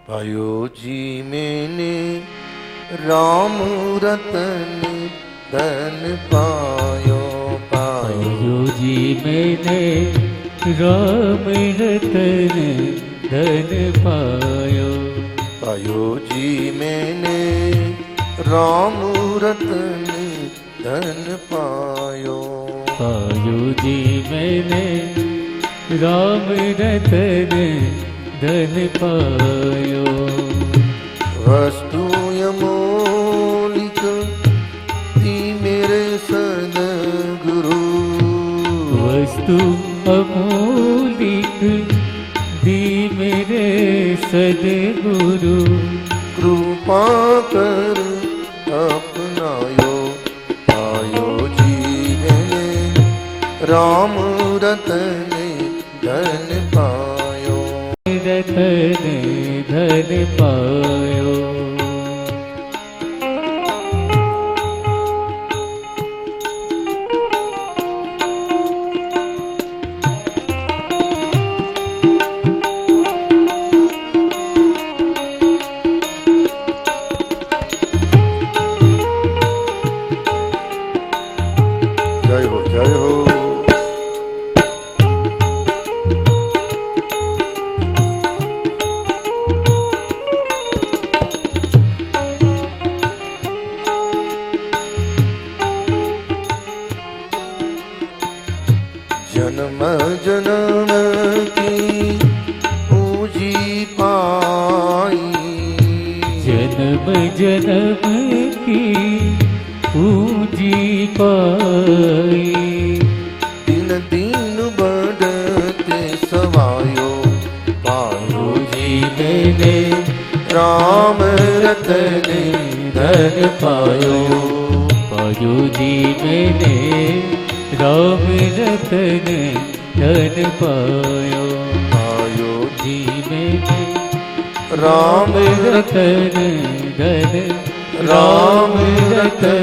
पायो जी मैंने राम रतन धन पायो। पायो जी मैंने राम रतन धन पायो। पायो जी मैंने राम रतन धन पायो। पायो जी मैंने राम रतन धन पायो। वस्तु अमोलिक दी मेरे सद्गुरु। वस्तु अमोलिक दी मेरे सद्गुरु। कृपा कर अपनायो। पायो जी मैंने राम रतन धन पायो। रतन धन पायो। जय हो जय हो। जन्म जन्म की पूजी पाई। जन्म जन्म की पूजी पाई। दिन दिन बढ़ते सवायो। पायो जी मैंने राम रतन धन पायो। पायो जी मैंने राम रतन धन पायो। पायो जी मैंने राम रतन धन राम रतन